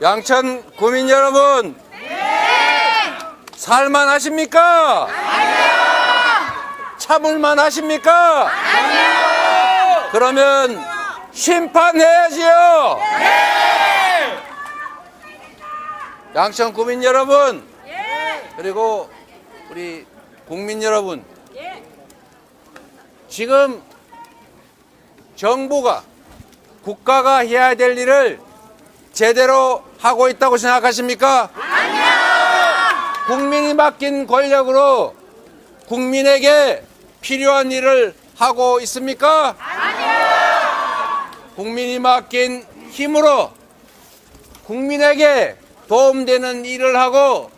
양천 구민 여러분, 네! 살만 하십니까? 아니요! 참을만 하십니까? 아니요! 그러면 심판해야지요! 네! 양천 구민 여러분, 네! 그리고 우리 국민 여러분, 네! 지금 정부가 국가가 해야 될 일을 제대로 하고 있다고 생각하십니까? 아니요! 국민이 맡긴 권력으로 국민에게 필요한 일을 하고 있습니까? 아니요! 국민이 맡긴 힘으로 국민에게 도움되는 일을 하고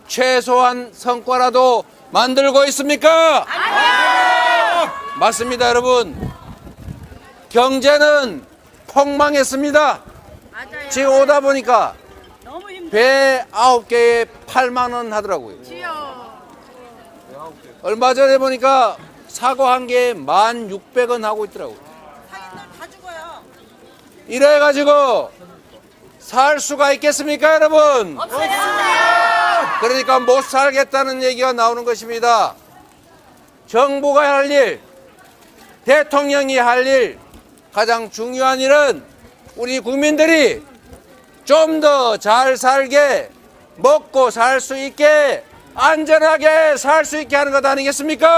최소한 성과라도 만들고 있습니까? 아니요! 맞습니다, 여러분. 경제는 폭망했습니다. 맞아요. 지금 오다 보니까 배 9개에 8만 원 하더라고요. 얼마 전에 보니까 사과 한 개에 1,600원 하고 있더라고요. 상인들 다 죽어요. 이래가지고 살 수가 있겠습니까, 여러분? 없습니다. 그러니까 못 살겠다는 얘기가 나오는 것입니다. 정부가 할 일, 대통령이 할 일, 가장 중요한 일은 우리 국민들이 좀 더 잘 살게, 먹고 살 수 있게, 안전하게 살 수 있게 하는 것 아니겠습니까?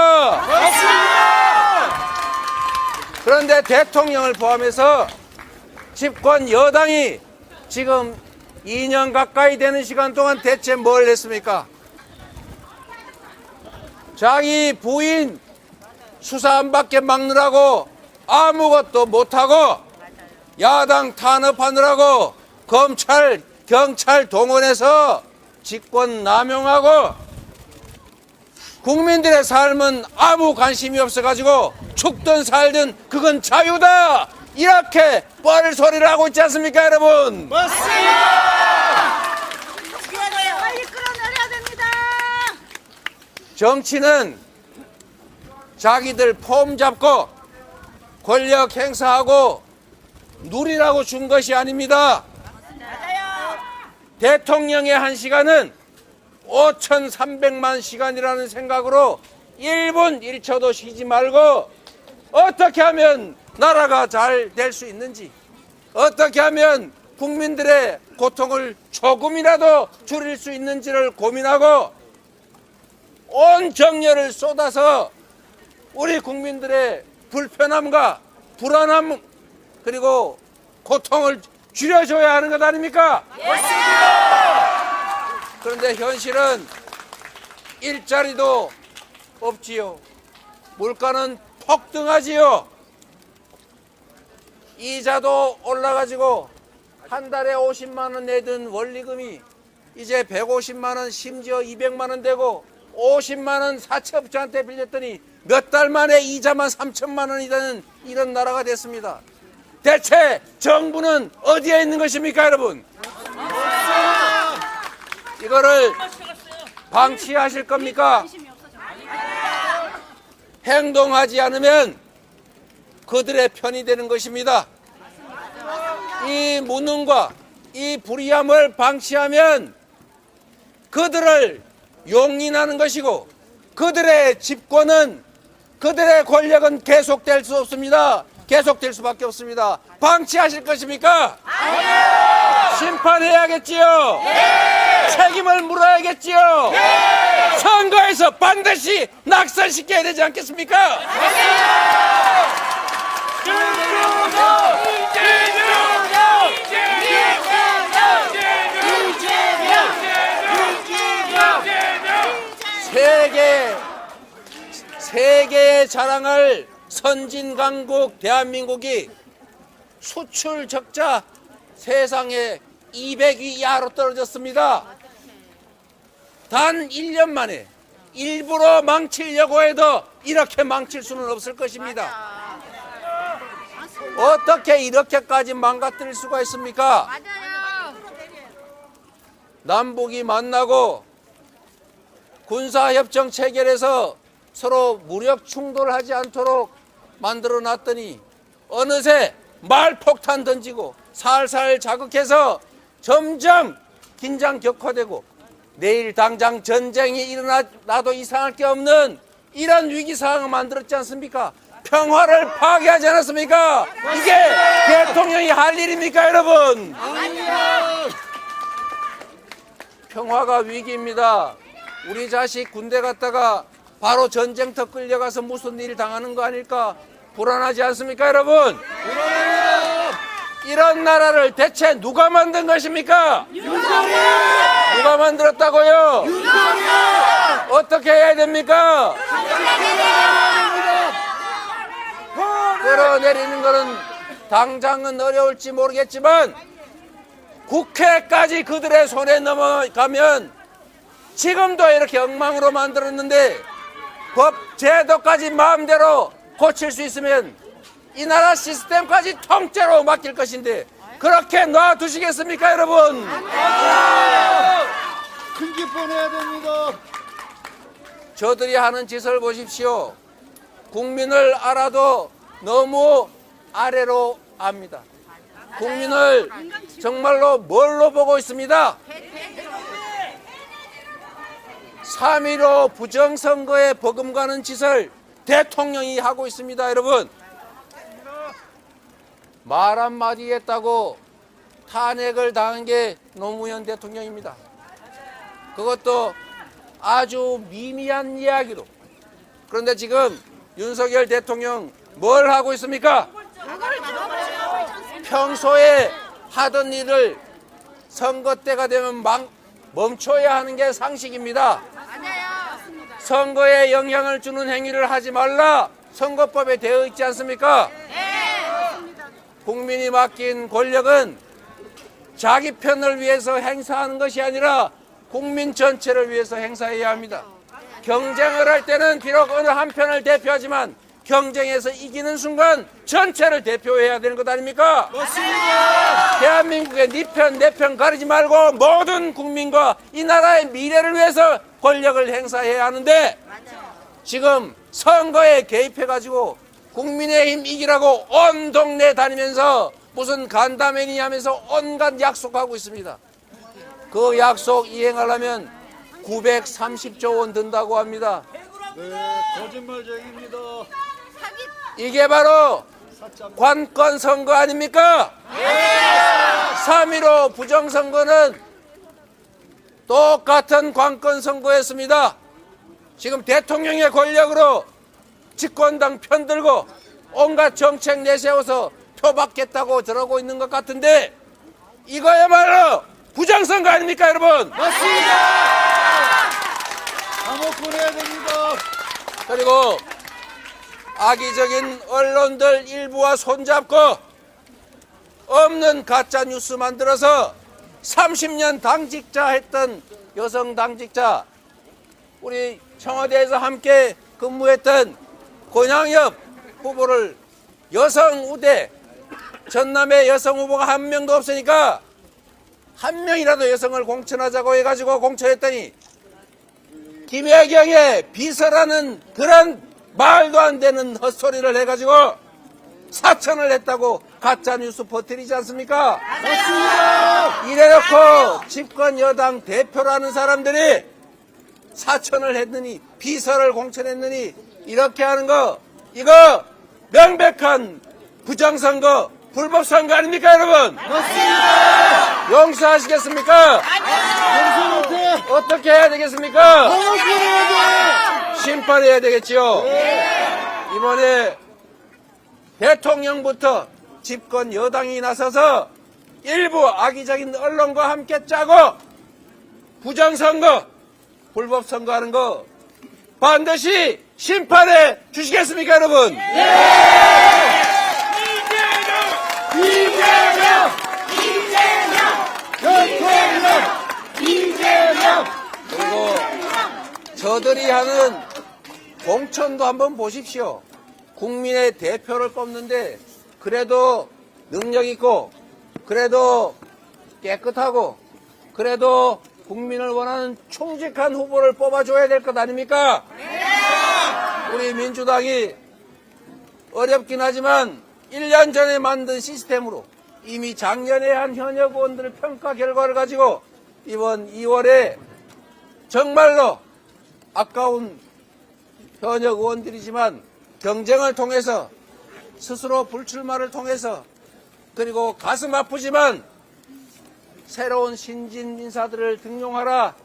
맞습니다. 그런데 대통령을 포함해서 집권 여당이 지금 2년 가까이 되는 시간 동안 대체 뭘 했습니까? 자기 부인 수사 안 받게 막느라고 아무것도 못하고 야당 탄압하느라고 검찰, 경찰 동원해서 직권 남용하고 국민들의 삶은 아무 관심이 없어가지고 죽든 살든 그건 자유다! 이렇게 뻘소리를 하고 있지 않습니까, 여러분? 맞습니다. 빨리 끌어내려야 됩니다. 정치는 자기들 폼 잡고 권력 행사하고 누리라고 준 것이 아닙니다. 맞아요. 대통령의 한 시간은 5,300만 시간이라는 생각으로 1분 1초도 쉬지 말고 어떻게 하면 나라가 잘 될 수 있는지, 어떻게 하면 국민들의 고통을 조금이라도 줄일 수 있는지를 고민하고 온 정열을 쏟아서 우리 국민들의 불편함과 불안함 그리고 고통을 줄여줘야 하는 것 아닙니까? 그런데 현실은 일자리도 없지요. 물가는 폭등하지요. 이자도 올라가지고 한 달에 50만 원 내던 원리금이 이제 150만 원, 심지어 200만 원 되고 50만 원 사채업자한테 빌렸더니 몇 달 만에 이자만 3천만 원이 되는 이런 나라가 됐습니다. 대체 정부는 어디에 있는 것입니까, 여러분? 이거를 방치하실 겁니까? 행동하지 않으면 그들의 편이 되는 것입니다. 이 무능과 이 불의함을 방치하면 그들을 용인하는 것이고 그들의 집권은, 그들의 권력은 계속될 수 없습니다. 계속될 수밖에 없습니다. 방치하실 것입니까? 아니요! 심판해야겠지요? 네! 책임을 물어야겠지요? 네! 선거에서 반드시 낙선시켜야 되지 않겠습니까? 맞습니다! 세계에 자랑할 선진강국 대한민국이 수출 적자 세상에 200위 이하로 떨어졌습니다. 단 1년 만에 일부러 망치려고 해도 이렇게 망칠 수는 없을 것입니다. 어떻게 이렇게까지 망가뜨릴 수가 있습니까? 남북이 만나고 군사협정 체결해서 서로 무력 충돌하지 않도록 만들어 놨더니 어느새 말폭탄 던지고 살살 자극해서 점점 긴장 격화되고 내일 당장 전쟁이 일어나도 이상할 게 없는 이런 위기 상황을 만들었지 않습니까? 평화를 파괴하지 않았습니까? 이게 대통령이 할 일입니까, 여러분? 평화가 위기입니다. 우리 자식 군대 갔다가 바로 전쟁터 끌려가서 무슨 일 당하는 거 아닐까? 불안하지 않습니까, 여러분? 이런 나라를 대체 누가 만든 것입니까? 누가 만들었다고요? 어떻게 해야 됩니까? 끌어내리는 것은 당장은 어려울지 모르겠지만 국회까지 그들의 손에 넘어가면 지금도 이렇게 엉망으로 만들었는데 법 제도까지 마음대로 고칠 수 있으면 이 나라 시스템까지 통째로 맡길 것인데 그렇게 놔두시겠습니까, 여러분? 큰 기뻐 내야 됩니다. 저들이 하는 짓을 보십시오. 국민을 알아도 너무 아래로 압니다. 국민을 정말로 뭘로 보고 있습니다? 3.15 부정선거에 버금가는 짓을 대통령이 하고 있습니다, 여러분. 말 한마디 했다고 탄핵을 당한 게 노무현 대통령입니다. 그것도 아주 미미한 이야기로. 그런데 지금 윤석열 대통령 뭘 하고 있습니까? 평소에 하던 일을 선거 때가 되면 멈춰야 하는 게 상식입니다. 선거에 영향을 주는 행위를 하지 말라. 선거법에 되어 있지 않습니까? 국민이 맡긴 권력은 자기 편을 위해서 행사하는 것이 아니라 국민 전체를 위해서 행사해야 합니다. 경쟁을 할 때는 비록 어느 한 편을 대표하지만 경쟁에서 이기는 순간 전체를 대표해야 되는 것 아닙니까? 맞습니다. 대한민국의 네 편, 내 편 가리지 말고 모든 국민과 이 나라의 미래를 위해서 권력을 행사해야 하는데 지금 선거에 개입해가지고 국민의힘 이기라고 온 동네 다니면서 무슨 간담회니 하면서 온갖 약속하고 있습니다. 그 약속 이행하려면 930조 원 든다고 합니다. 네, 거짓말쟁이입니다. 이게 바로 관건 선거 아닙니까? 3.15 부정선거는 똑같은 관건 선거였습니다. 지금 대통령의 권력으로 집권당 편들고 온갖 정책 내세워서 표받겠다고 저러고 있는 것 같은데 이거야말로 부정선거 아닙니까, 여러분? 맞습니다. 감옥 보내야 됩니다. 그리고 악의적인 언론들 일부와 손잡고 없는 가짜 뉴스 만들어서 30년 당직자 했던 여성 당직자, 우리 청와대에서 함께 근무했던 권양엽 후보를 여성 우대, 전남에 여성 후보가 한 명도 없으니까 한 명이라도 여성을 공천하자고 해가지고 공천했더니 김혜경의 비서라는 그런 말도 안 되는 헛소리를 해가지고 사천을 했다고 가짜뉴스 퍼뜨리지 않습니까? 맞습니다. 이래놓고 집권 여당 대표라는 사람들이 사천을 했느니 비서를 공천했느니 이렇게 하는 거, 이거 명백한 부정선거, 불법선거 아닙니까, 여러분? 맞습니다. 용서하시겠습니까? 용서 못해. 어떻게 해야 되겠습니까? 감옥 보내야 돼. 심판해야 되겠지요. 이번에 대통령부터 집권 여당이 나서서 일부 악의적인 언론과 함께 짜고 부정선거, 불법선거하는 거 반드시 심판해 주시겠습니까, 여러분? 그리고 저들이 하는 공천도 한번 보십시오. 국민의 대표를 뽑는데 그래도 능력 있고 그래도 깨끗하고 그래도 국민을 원하는 충직한 후보를 뽑아줘야 될 것 아닙니까? 우리 민주당이 어렵긴 하지만 1년 전에 만든 시스템으로 이미 작년에 한 현역 의원들의 평가 결과를 가지고 이번 2월에 정말로 아까운 현역 의원들이지만 경쟁을 통해서 스스로 불출마를 통해서 그리고 가슴 아프지만 새로운 신진 인사들을 등용하라.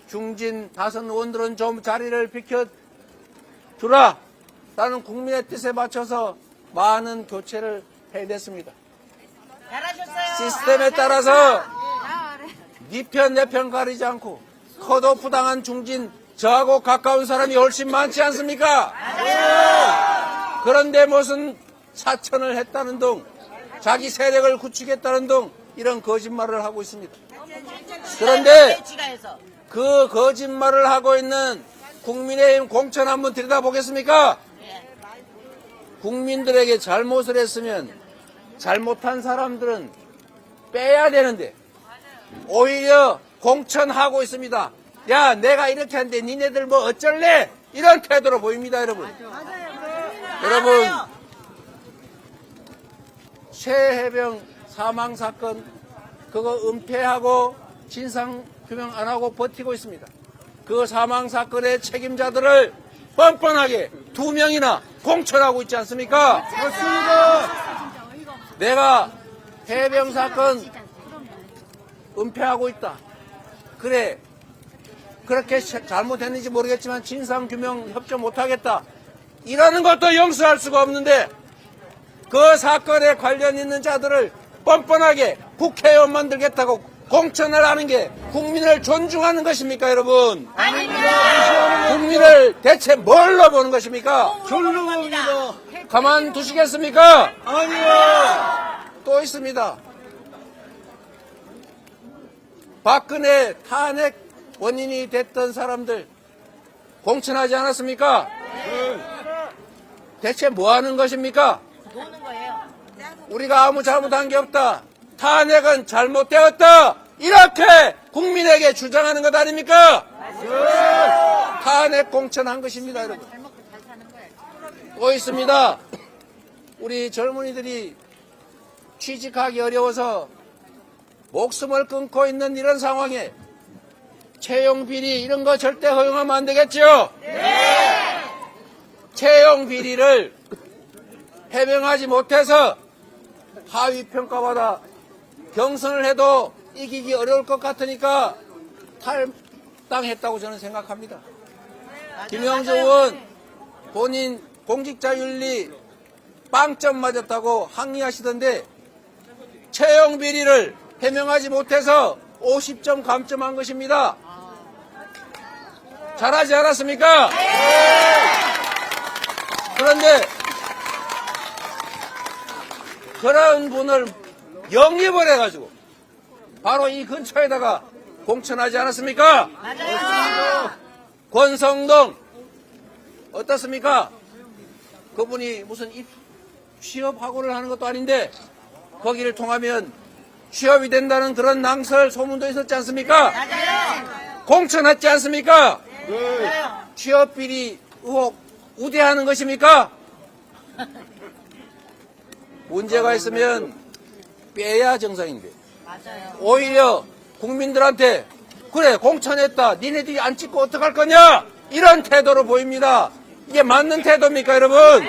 중진 다선 의원들은 좀 자리를 비켜주라. 라는 국민의 뜻에 맞춰서 많은 교체를 해냈습니다. 잘하셨어요. 시스템에 따라서 네 편 내 편 가리지 않고 컷오프 당한 중진 저하고 가까운 사람이 훨씬 많지 않습니까? 그런데 무슨 사천을 했다는 등 자기 세력을 구축했다는 등 이런 거짓말을 하고 있습니다. 그런데 그 거짓말을 하고 있는 국민의힘 공천 한번 들여다보겠습니까? 국민들에게 잘못을 했으면 잘못한 사람들은 빼야 되는데 오히려 공천하고 있습니다. 야, 내가 이렇게 하는데 니네들 뭐 어쩔래? 이런 태도로 보입니다, 여러분. 여러분, 최혜병 사망 사건 그거 은폐하고 진상규명 안 하고 버티고 있습니다. 그 사망 사건의 책임자들을 뻔뻔하게 2명이나 공천하고 있지 않습니까? 맞습니다. 내가 해병 사건 은폐하고 있다. 그래, 그렇게 잘못했는지 모르겠지만 진상규명 협조 못하겠다. 이러는 것도 용서할 수가 없는데 그 사건에 관련 있는 자들을 뻔뻔하게 국회의원 만들겠다고 공천을 하는 게 국민을 존중하는 것입니까, 여러분? 국민을 대체 뭘로 보는 것입니까? 존중합니다. 가만두시겠습니까? 아니요. 또 있습니다. 박근혜 탄핵 원인이 됐던 사람들 공천하지 않았습니까? 대체 뭐 하는 것입니까? 노는 거예요. 우리가 아무 잘못한 게 없다. 탄핵은 잘못되었다. 이렇게 국민에게 주장하는 것 아닙니까? 탄핵 공천한 것입니다, 여러분. 또 있습니다. 우리 젊은이들이 취직하기 어려워서 목숨을 끊고 있는 이런 상황에 채용 비리 이런 거 절대 허용하면 안 되겠죠? 네. 채용 비리를 해명하지 못해서 하위 평가받아 경선을 해도 이기기 어려울 것 같으니까 탈당했다고 저는 생각합니다. 김영주 의원 본인 공직자윤리 빵점 맞았다고 항의하시던데 채용 비리를 해명하지 못해서 50점 감점한 것입니다. 잘하지 않았습니까? 그런데 그런 분을 영입을 해가지고 바로 이 근처에다가 공천하지 않았습니까? 권성동 어떻습니까? 그분이 무슨 취업학원을 하는 것도 아닌데 거기를 통하면 취업이 된다는 그런 낭설 소문도 있었지 않습니까? 공천했지 않습니까? 취업비리 의혹 우대하는 것입니까? 문제가 있으면 빼야 정상인데 오히려 국민들한테 그래 공천했다 니네들이 안 찍고 어떡할 거냐 이런 태도로 보입니다. 이게 맞는 태도입니까, 여러분?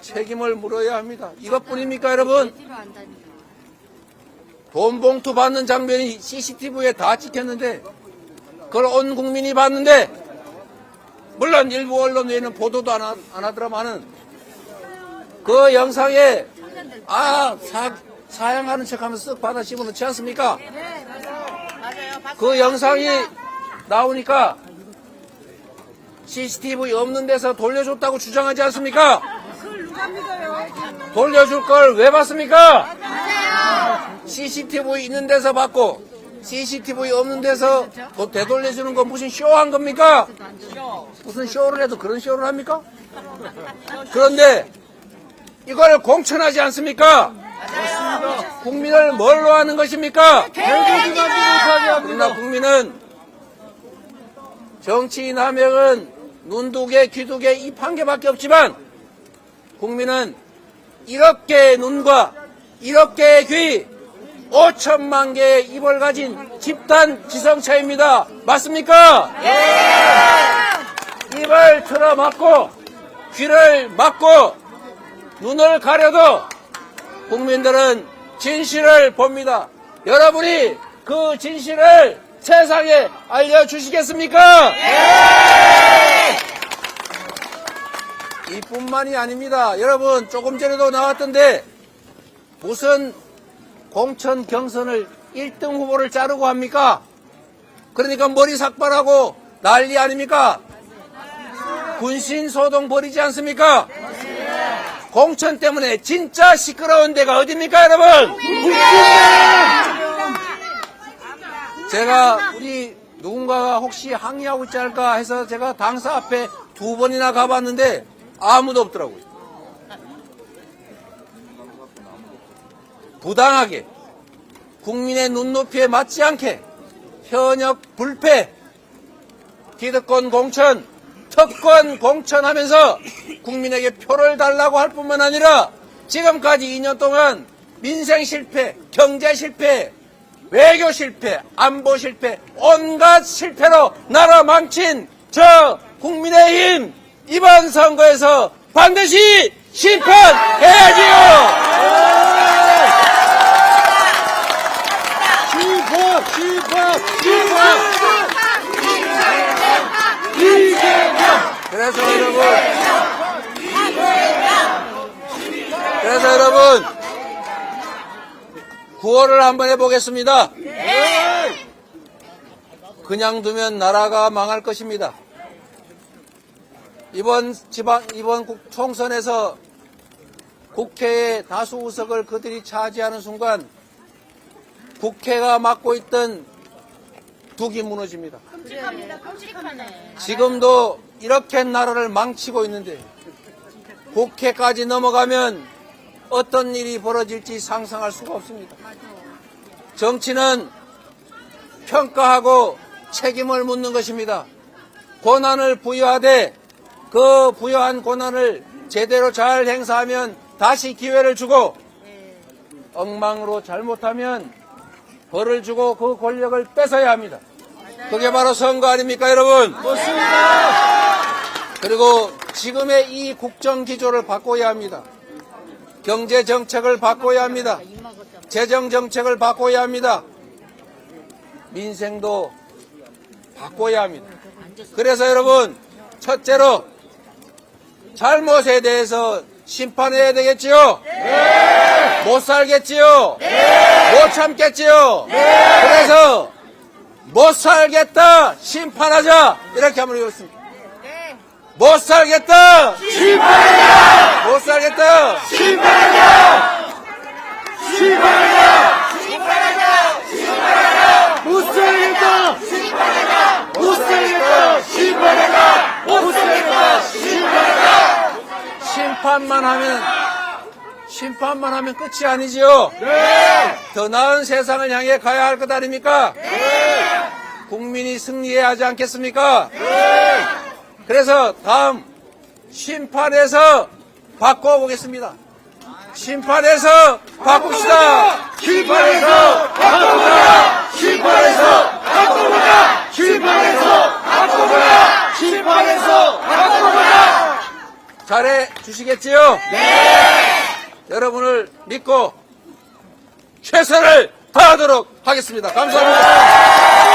책임을 물어야 합니다. 이것뿐입니까, 여러분? 돈 봉투 받는 장면이 CCTV에 다 찍혔는데 그걸 온 국민이 봤는데 물론 일부 언론 외에는 보도도 안 하더라마는 그 영상에 사양하는 척하면서 쓱 받아 씹어넣지 않습니까? 그 영상이 나오니까 CCTV 없는 데서 돌려줬다고 주장하지 않습니까? 돌려줄 걸 왜 받습니까? CCTV 있는 데서 받고 CCTV 없는 데서 또 되돌려주는 건 무슨 쇼한 겁니까? 무슨 쇼를 해도 그런 쇼를 합니까? 그런데 이걸 공천하지 않습니까? 국민을 뭘로 하는 것입니까? 우리나라 국민은 정치인 한 명은 눈 두 개, 귀 두 개, 입 한 개밖에 없지만 국민은 1억 개의 눈과 1억 개의 귀, 5천만 개의 입을 가진 집단 지성체입니다. 맞습니까? 입을 틀어 막고 귀를 막고 눈을 가려도 국민들은 진실을 봅니다. 여러분이 그 진실을 세상에 알려주시겠습니까? 이뿐만이 아닙니다. 여러분, 조금 전에도 나왔던데 무슨 공천 경선을 1등 후보를 자르고 합니까? 그러니까 머리 삭발하고 난리 아닙니까? 군신소동 벌이지 않습니까? 공천 때문에 진짜 시끄러운 데가 어딥니까, 여러분? 제가 우리 누군가가 혹시 항의하고 있지 않을까 해서 제가 당사 앞에 2번이나 가봤는데 아무도 없더라고요. 부당하게 국민의 눈높이에 맞지 않게 현역 불패 기득권 공천 특권 공천하면서 국민에게 표를 달라고 할 뿐만 아니라 지금까지 2년 동안 민생 실패, 경제 실패, 외교 실패, 안보 실패, 온갖 실패로 나라 망친 저 국민의힘 이번 선거에서 반드시 심판해야지요. 그래서 여러분 구호를 한번 해보겠습니다. 그냥 두면 나라가 망할 것입니다. 이번 총선에서 국회의 다수 의석을 그들이 차지하는 순간 국회가 맡고 있던 둑이 무너집니다. 지금도 이렇게 나라를 망치고 있는데 국회까지 넘어가면 어떤 일이 벌어질지 상상할 수가 없습니다. 정치는 평가하고 책임을 묻는 것입니다. 권한을 부여하되 그 부여한 권한을 제대로 잘 행사하면 다시 기회를 주고 엉망으로 잘못하면 벌을 주고 그 권력을 뺏어야 합니다. 그게 바로 선거 아닙니까, 여러분? 맞습니다. 그리고 지금의 이 국정 기조를 바꿔야 합니다. 경제 정책을 바꿔야 합니다. 재정 정책을 바꿔야 합니다. 민생도 바꿔야 합니다. 그래서 여러분, 첫째로 잘못에 대해서 심판해야 되겠지요? 네. 못 살겠지요? 네. 못 참겠지요? 네. 그래서 못 살겠다 심판하자 이렇게 한번 읽었습니다. 못 살겠다 심판하자. 못 살겠다 심판하자. 심판하자. 심판하자. 심판하자. 못 살겠다. 심판하자. 못 살겠다. 심판하자. 못 살겠다. 심판하자. 심판만 하면 끝이 아니지요? 네. 더 나은 세상을 향해 가야 할 것 아닙니까? 네. 국민이 승리해야 하지 않겠습니까? 네. 그래서 다음 심판에서 바꿔보겠습니다. 심판에서 바꿉시다. 심판에서 바꿔보자. 심판에서 바꿔보자. 심판에서 바꿔보자. 심판에서 바꿔보자. 잘해 주시겠지요? 네. 여러분을 믿고 최선을 다하도록 하겠습니다. 감사합니다.